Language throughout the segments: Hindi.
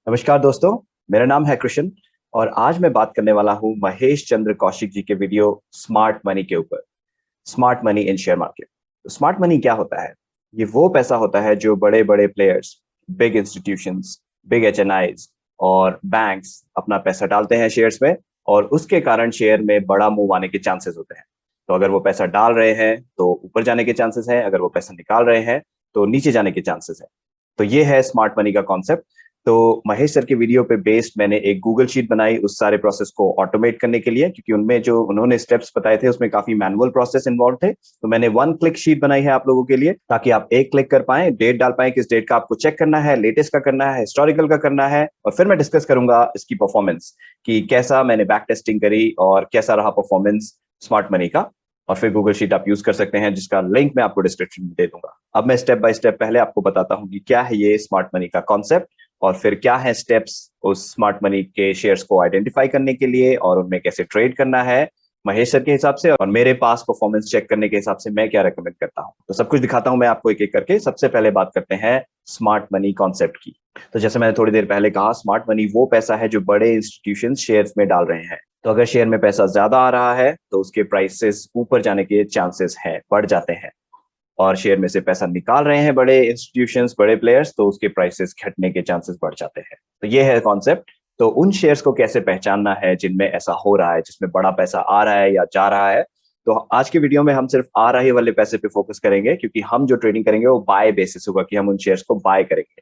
नमस्कार दोस्तों। मेरा नाम है कृष्ण और आज मैं बात करने वाला हूं महेश चंद्र कौशिक जी के वीडियो स्मार्ट मनी के ऊपर। Smart money in share market. Smart money क्या होता है? ये वो पैसा होता है जो बड़े बड़े प्लेयर्स, बिग इंस्टीट्यूशंस, बिग एचएनआईज और बैंक्स अपना पैसा डालते हैं शेयर्स में, और उसके कारण शेयर में बड़ा मूव आने के चांसेस होते हैं। तो अगर वो पैसा डाल रहे हैं तो ऊपर जाने के चांसेस हैं, अगर वो पैसा निकाल रहे हैं तो नीचे जाने के चांसेस हैं। तो ये है स्मार्ट मनी का कॉन्सेप्ट। तो महेश सर की वीडियो पे बेस्ड मैंने एक गूगल शीट बनाई उस सारे प्रोसेस को ऑटोमेट करने के लिए, क्योंकि उनमें जो उन्होंने स्टेप्स बताए थे उसमें काफी मैनुअल प्रोसेस इन्वॉल्व थे। तो मैंने वन क्लिक शीट बनाई है आप लोगों के लिए, ताकि आप एक क्लिक कर पाए, डेट डाल पाए, किस डेट का आपको चेक करना है, लेटेस्ट का करना है, हिस्टोरिकल का करना है, और फिर मैं डिस्कस करूंगा इसकी परफॉर्मेंस कि कैसा मैंने बैक टेस्टिंग करी और कैसा रहा परफॉर्मेंस स्मार्ट मनी का। और फिर गूगल शीट आप यूज कर सकते हैं, जिसका लिंक मैं आपको डिस्क्रिप्शन में दे दूंगा। अब मैं स्टेप बाय स्टेप पहले आपको बताता हूँ कि क्या है ये स्मार्ट मनी का कॉन्सेप्ट, और फिर क्या है स्टेप्स उस स्मार्ट मनी के शेयर्स को आइडेंटिफाई करने के लिए और उनमें कैसे ट्रेड करना है महेश सर के हिसाब से, और मेरे पास परफॉर्मेंस चेक करने के हिसाब से मैं क्या रेकमेंड करता हूं। तो सब कुछ दिखाता हूं मैं आपको एक एक करके। सबसे पहले बात करते हैं स्मार्ट मनी कॉन्सेप्ट की। तो जैसे मैंने थोड़ी देर पहले कहा, स्मार्ट मनी वो पैसा है जो बड़े इंस्टीट्यूशन शेयर्स में डाल रहे हैं। तो अगर शेयर में पैसा ज्यादा आ रहा है तो उसके प्राइसेस ऊपर जाने के चांसेस हैं, बढ़ जाते हैं। और शेयर में से पैसा निकाल रहे हैं बड़े इंस्टीट्यूशंस, बड़े प्लेयर्स, तो उसके प्राइसेस घटने के चांसेस बढ़ जाते हैं। तो ये है कॉन्सेप्ट। तो उन शेयर्स को कैसे पहचानना है जिनमें ऐसा हो रहा है, जिसमें बड़ा पैसा आ रहा है या जा रहा है। तो आज की वीडियो में हम सिर्फ आ रहे वाले पैसे पे फोकस करेंगे, क्योंकि हम जो ट्रेडिंग करेंगे वो बाय बेसिस होगा, कि हम उन शेयर्स को बाय करेंगे।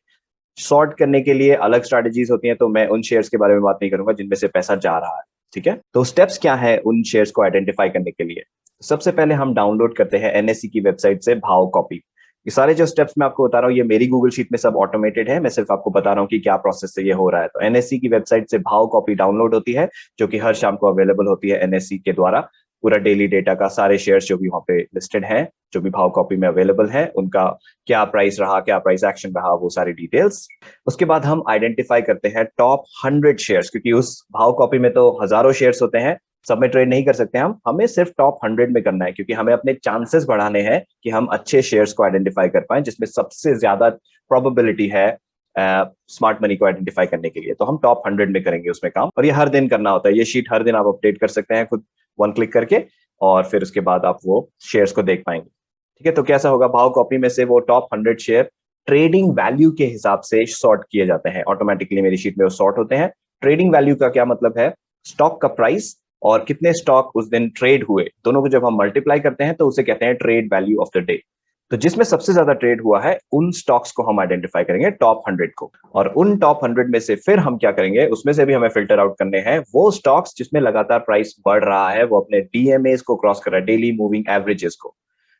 शॉर्ट करने के लिए अलग स्ट्रेटजीज होती हैं, तो मैं उन शेयर्स के बारे में बात नहीं करूंगा जिनमें से पैसा जा रहा है। ठीक है, तो स्टेप्स क्या है उन शेयर्स को आइडेंटिफाई करने के लिए? सबसे पहले हम डाउनलोड करते हैं एनएससी की वेबसाइट से भाव कॉपी। ये सारे जो स्टेप्स मैं आपको बता रहा हूँ ये मेरी गूगल शीट में सब ऑटोमेटेड है, मैं सिर्फ आपको बता रहा हूँ कि क्या प्रोसेस से ये हो रहा है। तो एनएससी की वेबसाइट से भाव कॉपी डाउनलोड होती है, जो कि हर शाम को अवेलेबल होती है एनएससी के द्वारा। पूरा डेली डेटा का, सारे शेयर्स जो भी वहाँ पे लिस्टेड हैं, जो भी भाव कॉपी में अवेलेबल है, उनका क्या प्राइस रहा, क्या प्राइस एक्शन रहा, वो सारी डिटेल्स। उसके बाद हम आइडेंटिफाई करते हैं टॉप 100 शेयर्स, क्योंकि उस भाव कॉपी में तो हजारों शेयर्स होते हैं, सब में ट्रेड नहीं कर सकते हम, हमें सिर्फ टॉप 100 में करना है, क्योंकि हमें अपने चांसेस बढ़ाने हैं कि हम अच्छे शेयर्स को आइडेंटिफाई कर पाए जिसमें सबसे ज्यादा प्रोबेबिलिटी है स्मार्ट मनी को आइडेंटिफाई करने के लिए। तो हम टॉप 100 में करेंगे उसमें काम, और ये हर दिन करना होता है। ये शीट हर दिन आप अपडेट कर सकते हैं खुद, वन क्लिक करके, और फिर उसके बाद आप वो शेयर्स को देख पाएंगे। ठीक है, तो कैसा होगा, भाव कॉपी में से वो टॉप 100 शेयर ट्रेडिंग वैल्यू के हिसाब से सॉर्ट किए जाते हैं ऑटोमेटिकली, मेरी शीट में वो सॉर्ट होते हैं। ट्रेडिंग वैल्यू का क्या मतलब है? स्टॉक का प्राइस और कितने स्टॉक उस दिन ट्रेड हुए, दोनों को जब हम मल्टीप्लाई करते हैं तो उसे कहते हैं trade value of the day. तो जिसमें सबसे ज्यादा ट्रेड हुआ है उन स्टॉक्स को हम आइडेंटिफाई करेंगे, टॉप 100 को। और उन टॉप 100 में से फिर हम क्या करेंगे, उसमें से भी हमें फिल्टर आउट करने हैं वो स्टॉक्स जिसमें लगातार प्राइस बढ़ रहा है, वो अपने डीएमए को क्रॉस कर रहा है, डेली मूविंग एवरेजेस को।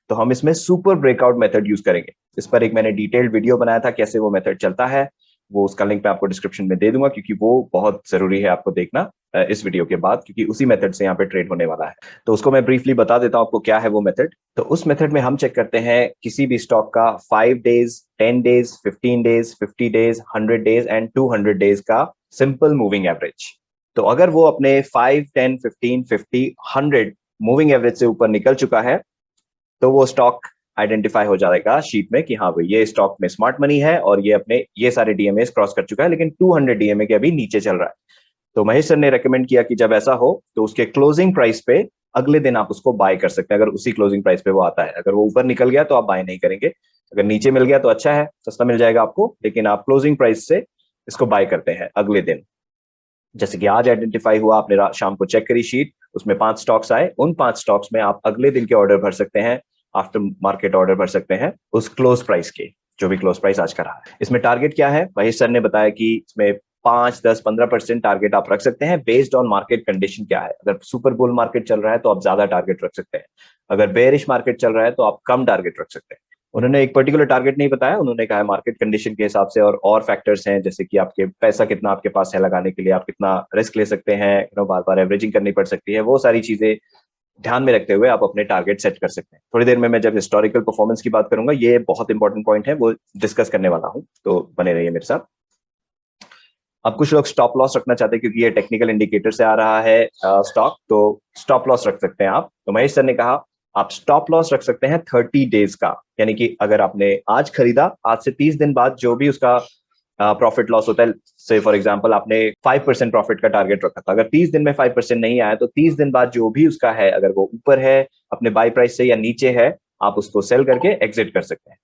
तो हम इसमें सुपर ब्रेकआउट मेथड यूज करेंगे। इस पर एक मैंने डिटेल्ड वीडियो बनाया था कैसे वो मेथड चलता है, वो उसका लिंक मैं आपको डिस्क्रिप्शन में दे दूंगा, क्योंकि वो बहुत जरूरी है आपको देखना इस वीडियो के बाद, क्योंकि उसी मेथड से यहाँ पे ट्रेड होने वाला है। तो उसको मैं ब्रीफली बता देता हूँ आपको क्या है वो मेथड। तो उस मेथड में हम चेक करते हैं किसी भी स्टॉक का 5 days, 10 days, 15 days, 50 days, 100 days and 200 days का सिंपल मूविंग एवरेज। तो अगर वो अपने 5, 10, 15, 50, 100 मूविंग एवरेज से ऊपर निकल चुका है, तो वो स्टॉक आइडेंटिफाई हो जाएगा शीट में कि हाँ भाई ये स्टॉक में स्मार्ट मनी है, और ये अपने ये सारे डीएमए क्रॉस कर चुका है, लेकिन 200 डीएमए के अभी नीचे चल रहा है। तो महेश सर ने रेकमेंड किया कि जब ऐसा हो तो उसके क्लोजिंग प्राइस पे अगले दिन आप उसको बाय कर सकते हैं, अगर उसी क्लोजिंग प्राइस पे वो आता है। अगर वो ऊपर निकल गया तो आप बाय नहीं करेंगे, अगर नीचे मिल गया तो अच्छा है, सस्ता मिल जाएगा आपको, लेकिन आप क्लोजिंग प्राइस से इसको बाय करते हैं अगले दिन। जैसे कि आज आइडेंटिफाई हुआ, आपने शाम को चेक करी शीट, उसमें 5 स्टॉक्स आए, उन 5 स्टॉक्स में आप अगले दिन के ऑर्डर भर सकते हैं, आफ्टर मार्केट ऑर्डर भर सकते हैं उस क्लोज प्राइस के, जो भी क्लोज प्राइस आज का रहा है। इसमें टारगेट क्या है, महेश सर ने बताया कि इसमें 5, 10, 15% टारगेट आप रख सकते हैं बेस्ड ऑन मार्केट कंडीशन क्या है। अगर सुपर बुल मार्केट चल रहा है तो आप ज्यादा टारगेट रख सकते हैं, अगर बेरिश मार्केट चल रहा है तो आप कम टारगेट रख सकते हैं। उन्होंने एक पर्टिकुलर टारगेट नहीं बताया, उन्होंने कहा मार्केट कंडीशन के हिसाब से, और फैक्टर्स हैं जैसे कि आपके पैसा कितना आपके पास है लगाने के लिए, आप कितना रिस्क ले सकते हैं, बार बार एवरेजिंग करनी पड़ सकती है, वो सारी चीजें ध्यान में रखते हुए आप अपने टारगेट सेट कर सकते हैं। थोड़ी देर में मैं जब हिस्टोरिकल परफॉर्मेंस की बात करूंगा, ये बहुत इंपॉर्टेंट पॉइंट है, वो डिस्कस करने वाला हूं, तो बने रहिए मेरे साथ। अब कुछ लोग स्टॉप लॉस रखना चाहते हैं, क्योंकि ये टेक्निकल इंडिकेटर से आ रहा है स्टॉक, तो स्टॉप लॉस रख सकते हैं आप। तो महेश सर ने कहा आप स्टॉप लॉस रख सकते हैं 30 डेज का, यानी कि अगर आपने आज खरीदा, आज से 30 दिन बाद जो भी उसका प्रॉफिट लॉस होता है। से फॉर एग्जांपल आपने 5% प्रॉफिट का टारगेट रखा था, अगर 30 दिन में 5% नहीं आया तो 30 दिन बाद जो भी उसका है, अगर वो ऊपर है अपने बाय प्राइस से या नीचे है, आप उसको सेल करके एग्जिट कर सकते हैं।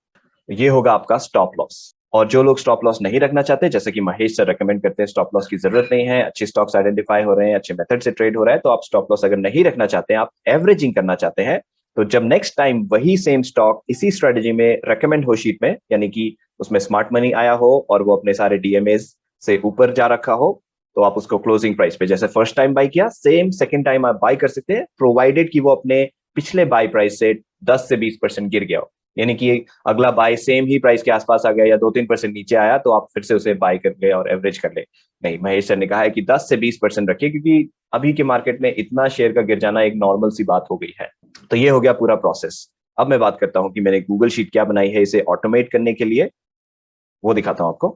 ये होगा आपका स्टॉप लॉस। और जो लोग स्टॉप लॉस नहीं रखना चाहते, जैसे कि महेश सर रेकमेंड करते हैं, स्टॉप लॉस की जरूरत नहीं है, अच्छे स्टॉक्स आइडेंटिफाई हो रहे हैं, अच्छे मेथड से ट्रेड हो रहा है, तो आप स्टॉप लॉस अगर नहीं रखना चाहते हैं, आप एवरेजिंग करना चाहते हैं, तो जब नेक्स्ट टाइम वही सेम स्टॉक इसी स्ट्रेटेजी में रेकमेंड हो शीट में, यानी कि उसमें स्मार्ट मनी आया हो और वो अपने सारे डीएमएस से ऊपर जा रखा हो, तो आप उसको क्लोजिंग प्राइस पे जैसे फर्स्ट टाइम बाय किया, सेम सेकंड टाइम आप बाय कर सकते हैं, प्रोवाइडेड कि वो अपने पिछले बाय प्राइस से 10 से 20% गिर गया हो। यानी कि अगला बाय सेम ही प्राइस के आसपास आ गया या 2-3% नीचे आया तो आप फिर से उसे बाय कर ले और एवरेज कर ले। नहीं, महेश सर ने कहा है कि 10 से 20% रखिए, क्योंकि अभी के मार्केट में इतना शेयर का गिर जाना एक नॉर्मल सी बात हो गई है। तो ये हो गया पूरा प्रोसेस। अब मैं बात करता हूं कि मैंने गूगल शीट क्या बनाई है इसे ऑटोमेट करने के लिए, वो दिखाता हूं आपको।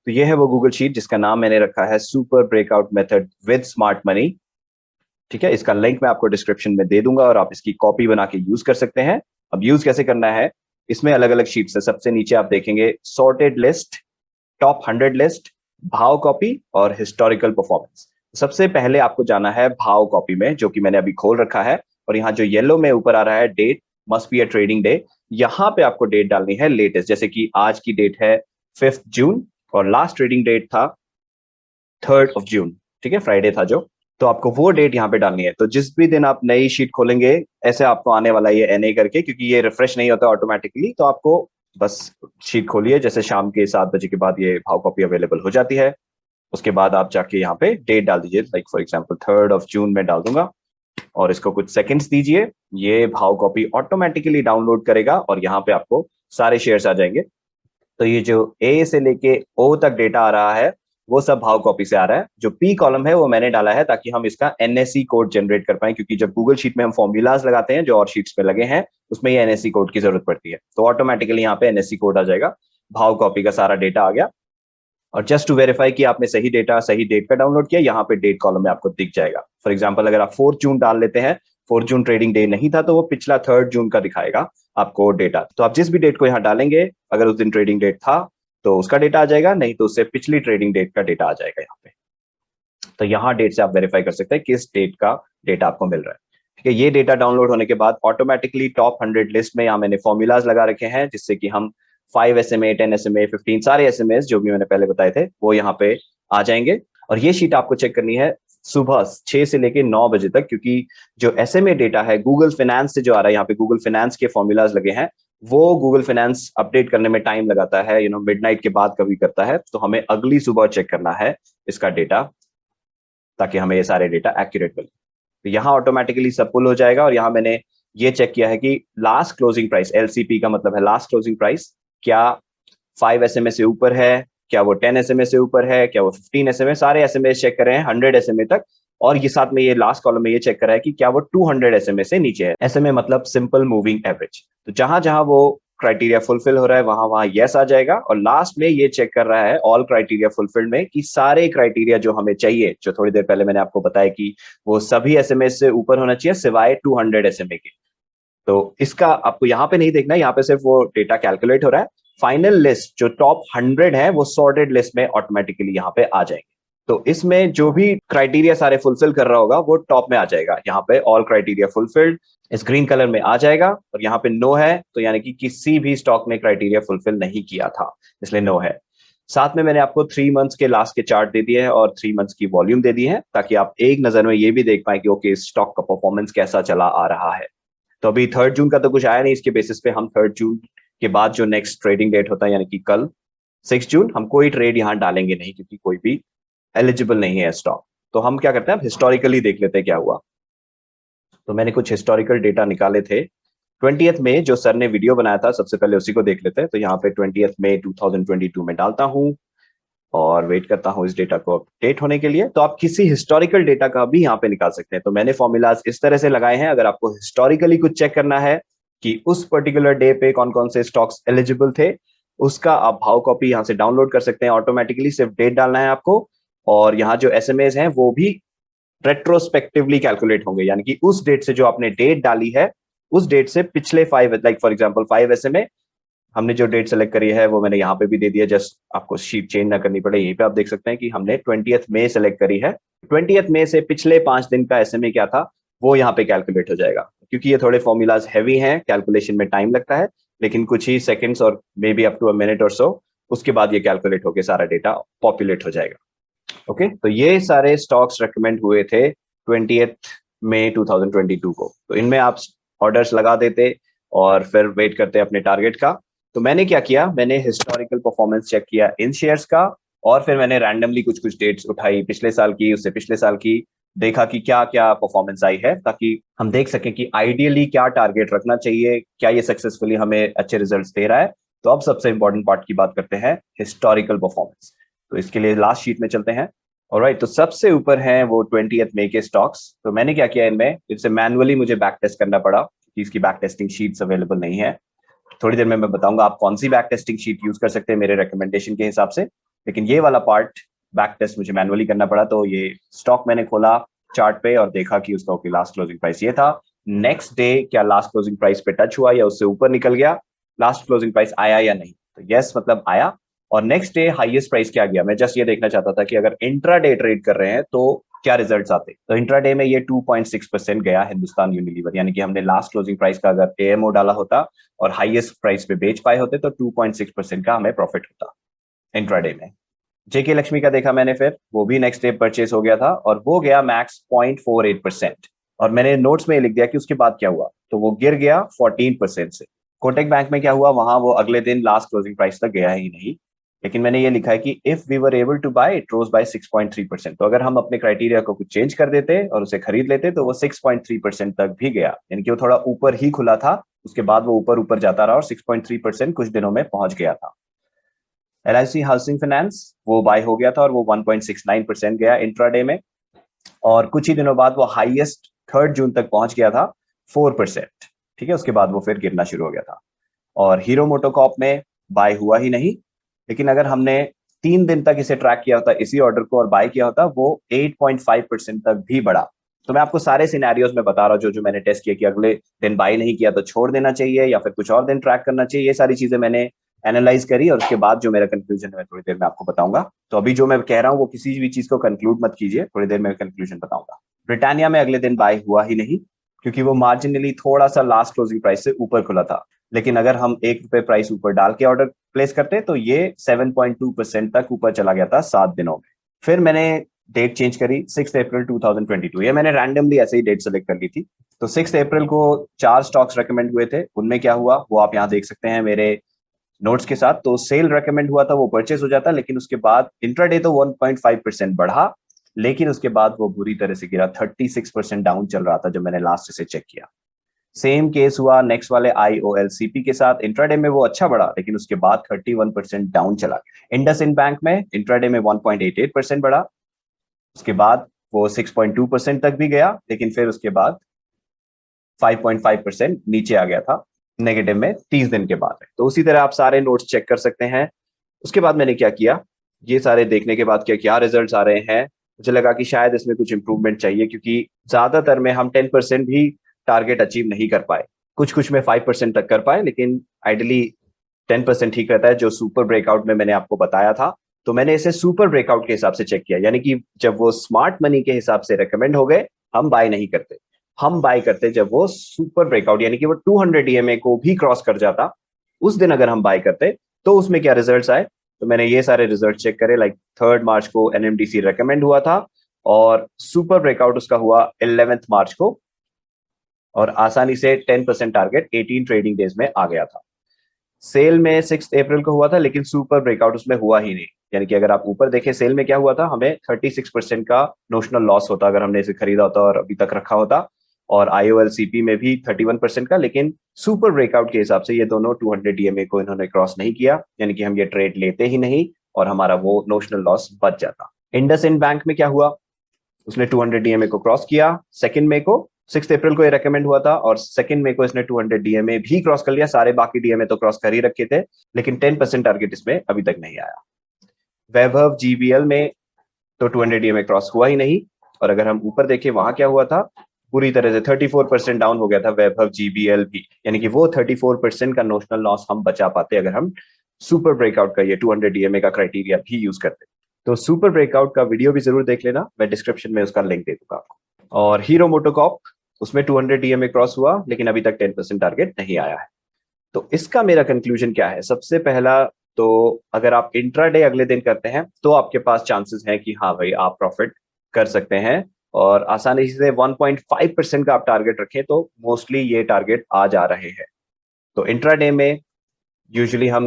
तो ये है वो गूगल शीट जिसका नाम मैंने रखा है super breakout method with smart money. ठीक है, इसका लिंक मैं आपको डिस्क्रिप्शन में दे दूंगा और आप इसकी कॉपी बना के यूज कर सकते हैं। अब यूज कैसे करना है, इसमें अलग अलग शीट्स है। सबसे नीचे आप देखेंगे सॉर्टेड लिस्ट, टॉप 100 लिस्ट, भाव कॉपी और हिस्टोरिकल परफॉर्मेंस। सबसे पहले आपको जाना है भाव कॉपी में, जो कि मैंने अभी खोल रखा है, और यहाँ जो येलो में ऊपर आ रहा है date must be a trading day, यहाँ पे आपको डेट डालनी है लेटेस्ट। जैसे कि आज की डेट है 5 जून और लास्ट ट्रेडिंग डेट था 3 जून। ठीक है, फ्राइडे था जो, तो आपको वो डेट यहाँ पे डालनी है। तो जिस भी दिन आप नई शीट खोलेंगे, ऐसे आपको आने वाला ये एनए करके, क्योंकि ये रिफ्रेश नहीं होता ऑटोमेटिकली, तो आपको बस शीट खोलिए, जैसे शाम के 7 बजे के बाद ये भाव कॉपी अवेलेबल हो जाती है। उसके बाद आप जाके यहाँ पे डेट डाल दीजिए, लाइक फॉर एग्जांपल 3 जून में डाल दूंगा, और इसको कुछ सेकंड्स दीजिए। ये भाव कॉपी ऑटोमेटिकली डाउनलोड करेगा और यहाँ पे आपको सारे शेयर्स आ जाएंगे। तो ये जो ए से लेके ओ तक डेटा आ रहा है, वो सब भाव कॉपी से आ रहा है। जो पी कॉलम है वो मैंने डाला है ताकि हम इसका एनएससी कोड जनरेट कर पाए, क्योंकि जब गूगल शीट में हम फॉर्मूलाज लगाते हैं जो और शीट्स पे लगे हैं, उसमें ये एनएससी कोड की जरूरत पड़ती है। तो ऑटोमेटिकली यहाँ पे एनएससी कोड आ जाएगा, भाव कॉपी का सारा डेटा आ गया। और जस्ट टू वेरीफाई कि आपने सही डेटा सही डेट का डाउनलोड किया, यहाँ पे डेट कॉलम में आपको दिख जाएगा। फॉर एग्जाम्पल अगर आप 4 जून डाल लेते हैं, 4 जून ट्रेडिंग डे नहीं था, तो वो पिछला 3 जून का दिखाएगा आपको डेटा। तो आप जिस भी डेट को यहाँ डालेंगे, अगर उस दिन ट्रेडिंग डेट था तो उसका डेटा आ जाएगा, नहीं तो उससे पिछली ट्रेडिंग डेट का डेटा आ जाएगा यहाँ पे। तो यहाँ डेट से आप वेरीफाई कर सकते हैं किस डेट का डेटा आपको मिल रहा है। ठीक है, ये डेटा डाउनलोड होने के बाद ऑटोमेटिकली टॉप 100 लिस्ट में यहाँ मैंने फॉर्मूलाज लगा रखे हैं, जिससे कि हम 5 SMA, 10 SMA, 15 सारे SMS जो भी मैंने पहले बताए थे वो यहाँ पे आ जाएंगे। और ये शीट आपको चेक करनी है सुबह 6 से लेके 9 बजे तक, क्योंकि जो SMA डेटा है गूगल फाइनेंस से जो आ रहा है, यहाँ पे गूगल फाइनेंस के फॉर्मूलाज लगे हैं, वो गूगल फाइनेंस अपडेट करने में टाइम लगाता है, मिडनाइट के बाद कभी करता है, तो हमें अगली सुबह चेक करना है इसका डेटा, ताकि हमें ये सारे डेटा एक्यूरेट मिले। तो यहाँ ऑटोमेटिकली सब पुल हो जाएगा। और यहाँ मैंने ये चेक किया है कि लास्ट क्लोजिंग प्राइस, LCP का मतलब है लास्ट क्लोजिंग प्राइस, क्या 5 SMA से ऊपर है, क्या वो 10 SMA से ऊपर है, क्या वो 15 SMA, सारे SMA चेक कर रहे हैं 100 SMA तक। और ये साथ में ये लास्ट कॉलम में ये चेक कर रहा है कि क्या वो 200 SMA से नीचे है। SMA मतलब सिंपल मूविंग एवरेज। तो जहां जहां वो क्राइटेरिया फुलफिल हो रहा है वहां वहां यस आ जाएगा। और लास्ट में ये चेक कर रहा है ऑल क्राइटेरिया फुलफिल्ड में, कि सारे क्राइटेरिया जो हमें चाहिए, जो थोड़ी देर पहले मैंने आपको बताया कि वो सभी SMA से ऊपर होना चाहिए सिवाय 200 SMA के। तो इसका आपको यहाँ पे नहीं देखना है, यहाँ पे सिर्फ वो डेटा कैलकुलेट हो रहा है। फाइनल लिस्ट जो टॉप 100 है वो सॉर्टेड लिस्ट में ऑटोमेटिकली यहाँ पे आ जाएंगे। तो इसमें जो भी क्राइटेरिया सारे फुलफिल कर रहा होगा वो टॉप में आ जाएगा, यहाँ पे ऑल क्राइटेरिया फुलफिल्ड इस ग्रीन कलर में आ जाएगा। और यहाँ पे नो है, तो यानी कि किसी भी स्टॉक ने क्राइटेरिया फुलफिल नहीं किया था, इसलिए नो है। साथ में मैंने आपको 3 मंथ्स के लास्ट के चार्ट दे दिए हैं और 3 मंथ्स की वॉल्यूम दे दी है, ताकि आप एक नजर में ये भी देख पाए कि ओके स्टॉक का परफॉर्मेंस कैसा चला आ रहा है। तो अभी 3 जून का तो कुछ आया नहीं, इसके बेसिस पे हम 3 जून के बाद जो नेक्स्ट ट्रेडिंग डेट होता है, यानी कि कल 6 जून, हम कोई ट्रेड यहाँ डालेंगे नहीं, क्योंकि कोई भी एलिजिबल नहीं है स्टॉक। तो हम क्या करते हैं, हिस्टोरिकली देख लेते हैं क्या हुआ। तो मैंने कुछ हिस्टोरिकल डेटा निकाले थे 20th में, जो सर ने वीडियो बनाया था, सबसे पहले उसी को देख लेते हैं। तो यहाँ पे 20th मई 2022 में डालता हूँ और वेट करता हूँ इस डेटा को अपडेट होने के लिए। तो आप किसी हिस्टोरिकल डेटा का भी यहाँ पे निकाल सकते हैं। तो मैंने फॉर्मूलाज इस तरह से लगाए हैं, अगर आपको हिस्टोरिकली कुछ चेक करना है कि उस पर्टिकुलर डे पे कौन कौन से स्टॉक्स एलिजिबल थे, उसका आप भाव कॉपी यहाँ से डाउनलोड कर सकते हैं ऑटोमेटिकली। सिर्फ डेट डालना है आपको, और यहाँ जो SMAs हैं वो भी रेट्रोस्पेक्टिवली कैलकुलेट होंगे, यानी कि उस डेट से जो आपने डेट डाली है उस डेट से पिछले 5, लाइक फॉर एग्जांपल 5 SMA हमने जो डेट सेलेक्ट करी है वो मैंने यहाँ पे भी दे दिया, जस्ट आपको शीट चेंज ना करनी पड़े। यहीं पे आप देख सकते हैं कि हमने 20th मई सेलेक्ट करी है। 20th मई से पिछले 5 दिन का एसएमए क्या था वो यहाँ पे कैलकुलेट हो जाएगा। क्योंकि ये थोड़े फॉर्मूलाज हैवी हैं, कैलकुलेशन में टाइम लगता है, लेकिन कुछ ही सेकेंड्स और may be up to a minute और सो उसके बाद ये कैलकुलेट होकर सारा डेटा पॉपुलेट हो जाएगा। ओके, तो ये सारे स्टॉक्स रेकमेंड हुए थे 20th मई 2022 को। तो इनमें आप ऑर्डर्स लगा देते और फिर वेट करते अपने टारगेट का। तो मैंने क्या किया, मैंने हिस्टोरिकल परफॉर्मेंस चेक किया इन शेयर्स का, और फिर मैंने रैंडमली कुछ कुछ डेट्स उठाई, पिछले साल की, उससे पिछले साल की, देखा कि क्या क्या परफॉर्मेंस आई है, ताकि हम देख सकें कि आइडियली क्या टारगेट रखना चाहिए, क्या ये सक्सेसफुली हमें अच्छे रिजल्ट्स दे रहा है। तो अब सबसे इंपॉर्टेंट पार्ट की बात करते हैं, हिस्टोरिकल परफॉर्मेंस। तो इसके लिए लास्ट शीट में चलते हैं। ऑलराइट, तो सबसे ऊपर है वो 20th मई के स्टॉक्स। तो मैंने क्या किया, इनमें इसे मैनुअली मुझे बैक टेस्ट करना पड़ा क्योंकि इसकी बैक टेस्टिंग शीट्स अवेलेबल नहीं है। थोड़ी देर में मैं बताऊंगा आप कौन सी बैक टेस्टिंग शीट यूज कर सकते हैं मेरे रिकमेंडेशन के हिसाब से, लेकिन ये वाला पार्ट बैक टेस्ट मुझे मैनुअली करना पड़ा। तो ये स्टॉक मैंने खोला चार्ट पे और देखा कि उसका लास्ट क्लोजिंग प्राइस ये था। नेक्स्ट डे क्या लास्ट क्लोजिंग प्राइस पे टच हुआ या उससे ऊपर निकल गया, लास्ट क्लोजिंग प्राइस आया या नहीं। तो यस मतलब आया। और नेक्स्ट डे हाईएस्ट प्राइस क्या गया, मैं जस्ट ये देखना चाहता था कि अगर इंट्रा डे ट्रेड कर रहे हैं तो क्या रिजल्ट्स आते। तो इंट्रा डे में ये 2.6% गया हिंदुस्तान यूनिलीवर, यानी कि हमने लास्ट क्लोजिंग प्राइस का अगर एएमओ डाला होता और हाईएस्ट प्राइस पे बेच पाए होते तो 2.6% का हमें प्रॉफिट होता इंट्रा डे में। जेके लक्ष्मी का देखा मैंने, फिर वो भी नेक्स्ट डे परचेस हो गया था और वो गया मैक्स 0.48%। और मैंने नोट्स में लिख दिया कि उसके बाद क्या हुआ, तो वो गिर गया 14% से। कोटक बैंक में क्या हुआ, वहां वो अगले दिन लास्ट क्लोजिंग प्राइस तक गया ही नहीं, लेकिन मैंने ये लिखा है कि if we were able to buy it rose by 6.3%। तो अगर हम अपने क्राइटेरिया को कुछ चेंज कर देते और उसे खरीद लेते तो वो 6.3% तक भी गया, यानी कि वो थोड़ा ऊपर ही खुला था, उसके बाद वो ऊपर ऊपर जाता रहा और 6.3% कुछ दिनों में पहुंच गया था। LIC हाउसिंग फाइनेंस वो बाय हो गया था और वो 1.69% गया इंट्राडे में, और कुछ ही दिनों बाद वो हाईएस्ट 3 जून तक पहुंच गया था 4%। ठीक है, उसके बाद वो फिर गिरना शुरू हो गया था। और हीरो मोटोकॉर्प में बाय हुआ ही नहीं, लेकिन अगर हमने 3 दिन तक इसे ट्रैक किया होता इसी ऑर्डर को और बाय किया होता, वो 8.5% तक भी बढ़ा। तो मैं आपको सारे सिनेरियोज में बता रहा हूँ जो जो मैंने टेस्ट किया कि अगले दिन बाय नहीं किया तो छोड़ देना चाहिए या फिर कुछ और दिन ट्रैक करना चाहिए। ये सारी चीजें मैंने एनालाइज करी और उसके बाद जो मेरा कंक्लूजन है मैं थोड़ी देर में आपको बताऊंगा। तो अभी जो मैं कह रहा हूँ वो किसी भी चीज को कंक्लूड मत कीजिए, थोड़ी देर में कंक्लूजन बताऊंगा। ब्रिटानिया में अगले दिन बाय हुआ ही नहीं क्योंकि वो मार्जिनली थोड़ा सा लास्ट क्लोजिंग प्राइस से ऊपर खुला था, लेकिन अगर हम ₹1 प्राइस ऊपर डाल के ऑर्डर प्लेस करते तो ये 7.2% तक ऊपर चला गया था 7 दिनों में। फिर मैंने डेट चेंज करी 6 अप्रैल 2022, ये मैंने रैंडमली ऐसे ही डेट सेलेक्ट कर ली थी। तो 6 अप्रैल को 4 स्टॉक्स रेकमेंड हुए थे, उनमें क्या हुआ वो आप यहाँ देख सकते हैं मेरे नोट्स के साथ। तो सेल रेकमेंड हुआ था, वो परचेस हो जाता, लेकिन उसके बाद इंट्राडे तो 1.5% बढ़ा, लेकिन उसके बाद वो बुरी तरह से गिरा, 36% डाउन चल रहा था जब मैंने लास्ट से चेक किया। सेम केस हुआ नेक्स्ट वाले IOLCP के साथ, इंट्राडे में वो अच्छा बढ़ा लेकिन उसके बाद 31% डाउन चला गया। इंडसइंड बैंक में इंट्राडे में 1.88% बढ़ा, उसके बाद वो 6.2% तक भी गया, लेकिन फिर उसके बाद 5.5% नीचे आ गया था नेगेटिव में 30 दिन के बाद। तो उसी तरह आप सारे नोट्स चेक कर सकते हैं। उसके बाद मैंने क्या किया, ये सारे देखने के बाद क्या क्या रिजल्ट्स आ रहे हैं, मुझे लगा कि शायद इसमें कुछ इंप्रूवमेंट चाहिए क्योंकि ज्यादातर में हम 10% भी टारगेट अचीव नहीं कर पाए। कुछ कुछ में 5% तक कर पाए, लेकिन आइडियली 10% ठीक रहता है, जो सुपर ब्रेकआउट में मैंने आपको बताया था। तो मैंने इसे सुपर ब्रेकआउट के हिसाब से चेक किया, यानी कि जब वो स्मार्ट मनी के हिसाब से रेकमेंड हो गए हम बाय नहीं करते, हम बाय करते जब वो सुपर ब्रेकआउट यानी कि वो 200 EMA को भी क्रॉस कर जाता, उस दिन अगर हम बाय करते तो उसमें क्या रिजल्ट्स आए। तो मैंने ये सारे रिजल्ट चेक करे, लाइक 3 मार्च को NMDC रेकमेंड हुआ था और सुपर ब्रेकआउट उसका हुआ 11 मार्च को, और आसानी से 10% टारगेट 18 ट्रेडिंग डेज में आ गया था। सेल में 6 अप्रैल को हुआ था, लेकिन सुपर ब्रेकआउट उसमें हुआ ही नहीं, यानी कि अगर आप ऊपर देखें सेल में क्या हुआ था, हमें 36% का नोशनल लॉस होता अगर हमने इसे खरीदा होता और अभी तक रखा होता, और IOLCP में भी 31% का, लेकिन सुपर ब्रेकआउट के हिसाब से ये दोनों 200 EMA को इन्होंने क्रॉस नहीं किया, यानी कि हम ये ट्रेड लेते ही नहीं और हमारा वो नोशनल लॉस बच जाता। इंडसइंड बैंक में क्या हुआ, उसने 200 DMA को क्रॉस किया, सेकंड मई को, 6 अप्रैल को ये रेकमेंड हुआ था और सेकंड मई को इसने 200 DMA भी क्रॉस कर लिया, सारे बाकी DMA तो क्रॉस कर ही रखे थे, लेकिन 10% टारगेट इसमें अभी तक नहीं आया। वैभव GBL में तो 200 DMA क्रॉस हुआ ही नहीं, और अगर हम ऊपर देखें वहां क्या हुआ था, पूरी तरह से 34% डाउन हो गया था वैभव जीबीएल भी, यानी कि वो 34% का नोशनल लॉस हम बचा पाते अगर हम सुपर ब्रेकआउट का ये 200 डीएमए का क्राइटेरिया भी यूज करते। तो सुपर ब्रेकआउट का वीडियो भी जरूर देख लेना, मैं डिस्क्रिप्शन में उसका लिंक दे दूंगा आपको। और हीरो मोटोकॉर्प, उसमें 200 डीएमए क्रॉस हुआ लेकिन अभी तक 10% टारगेट नहीं आया है। तो इसका मेरा कंक्लूजन क्या है? सबसे पहला तो अगर आप इंट्राडे अगले दिन करते हैं तो आपके पास चांसेस हैं कि हाँ भाई आप प्रॉफिट कर सकते हैं, और आसानी से 1.5% का आप टारगेट रखें तो मोस्टली ये टारगेट आ जा रहे हैं। तो इंट्राडे में यूजुअली हम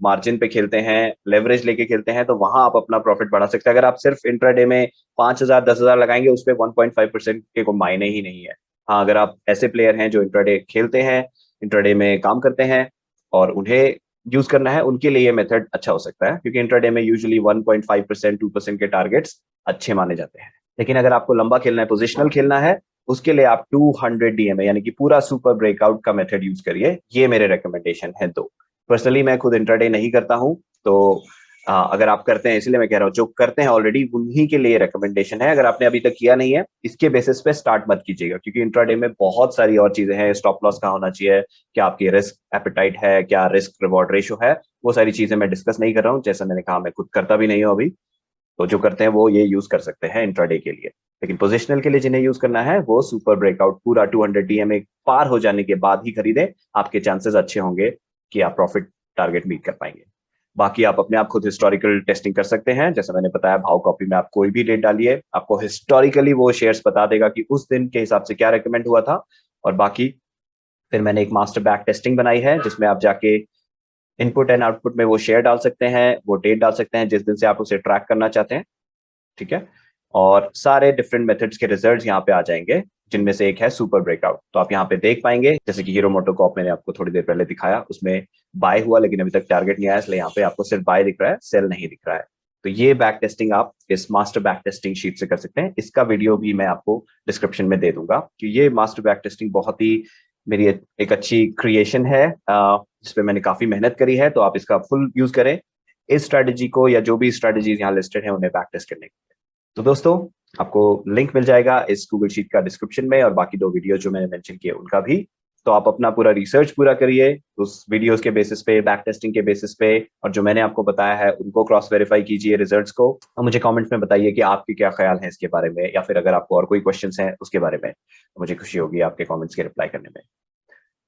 मार्जिन पे खेलते हैं, लेवरेज लेके खेलते हैं, तो वहां आप अपना प्रॉफिट बढ़ा सकते हैं। अगर आप सिर्फ इंट्राडे में 5,000 10,000 लगाएंगे उस पर 1.5% के को मायने ही नहीं है। हाँ, अगर आप ऐसे प्लेयर हैं जो इंट्राडे खेलते हैं, इंट्राडे में काम करते हैं और उन्हें यूज करना है, उनके लिए ये मेथड अच्छा हो सकता है, क्योंकि इंट्राडे में यूजुअली 1.5% 2% के टारगेट्स अच्छे माने जाते हैं। लेकिन अगर आपको लंबा खेलना है, पोजिशनल खेलना है, उसके लिए आप 200 डीएमए यानी कि पूरा सुपर ब्रेकआउट का मेथड यूज करिए। ये मेरे रिकमेंडेशन है। दो, पर्सनली मैं खुद इंट्राडे नहीं करता हूं, तो अगर आप करते हैं, इसलिए मैं कह रहा हूं, जो करते हैं ऑलरेडी उन्हीं के लिए रिकमेंडेशन है। अगर आपने अभी तक किया नहीं है, इसके बेसिस पे स्टार्ट मत कीजिएगा, क्योंकि इंट्राडे में बहुत सारी और चीजें हैं। स्टॉप लॉस कहाँ होना चाहिए, क्या आपकी रिस्क एपेटाइट है, क्या रिस्क रिवॉर्ड रेशो है, वो सारी चीजें मैं डिस्कस नहीं कर रहा हूँ। जैसा मैंने कहा, मैं खुद करता भी नहीं हूँ अभी। तो जो करते हैं वो ये यूज कर सकते हैं इंट्राडे के लिए। लेकिन पोजिशनल के लिए जिन्हें यूज करना है वो सुपर ब्रेकआउट पूरा 200 डीएमए पार हो जाने के बाद ही खरीदें। आपके चांसेस अच्छे होंगे कि आप प्रॉफिट टारगेट मीट कर पाएंगे। बाकी आप अपने आप खुद हिस्टोरिकल टेस्टिंग कर सकते हैं। जैसे मैंने बताया, भाव कॉपी में आप कोई भी डेट डालिए, आपको हिस्टोरिकली वो शेयर्स बता देगा कि उस दिन के हिसाब से क्या रेकमेंड हुआ था। और बाकी फिर मैंने एक मास्टर बैक टेस्टिंग बनाई है, जिसमें आप जाके इनपुट एंड आउटपुट में वो शेयर डाल सकते हैं, वो डेट डाल सकते हैं जिस दिन से आप उसे ट्रैक करना चाहते हैं। ठीक है, और सारे डिफरेंट मेथड्स के रिजल्ट्स यहाँ पे आ जाएंगे, जिनमें से एक है सुपर ब्रेकआउट। तो आप यहाँ पे देख पाएंगे, जैसे कि हीरो मोटोकॉर्प मैंने आपको थोड़ी देर पहले दिखाया, उसमें बाय हुआ लेकिन अभी तक टारगेट नहीं आया, इसलिए यहाँ पे आपको सिर्फ बाय दिख रहा है, सेल नहीं दिख रहा है। तो ये बैक टेस्टिंग आप इस मास्टर बैक टेस्टिंग शीट से कर सकते हैं। इसका वीडियो भी मैं आपको डिस्क्रिप्शन में दे दूंगा कि ये मास्टर बैक टेस्टिंग बहुत ही मेरी एक अच्छी क्रिएशन है, जिसपे मैंने काफी मेहनत करी है। तो आप इसका फुल यूज करें इस स्ट्रेटेजी को, या जो भी स्ट्रेटेजीज यहाँ लिस्टेड है उन्हें बैक टेस्ट करने के लिए। तो दोस्तों, आपको लिंक मिल जाएगा इस गूगल शीट का डिस्क्रिप्शन में, और बाकी दो वीडियो जो मैंने मेंशन किए उनका भी। तो आप अपना पूरा रिसर्च पूरा करिए उस वीडियोस के बेसिस पे, बैक टेस्टिंग के बेसिस पे, और जो मैंने आपको बताया है उनको क्रॉस वेरीफाई कीजिए रिजल्ट्स को, और मुझे कमेंट्स में बताइए कि आपके क्या ख्याल है इसके बारे में, या फिर अगर आपको और कोई क्वेश्चंस हैं उसके बारे में, तो मुझे खुशी होगी आपके कमेंट्स के रिप्लाई करने में।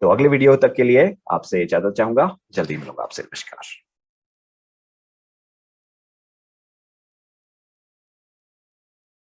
तो अगले वीडियो तक के लिए आपसे इजाजत चाहूंगा, जल्दी मिलूंगा आपसे। नमस्कार।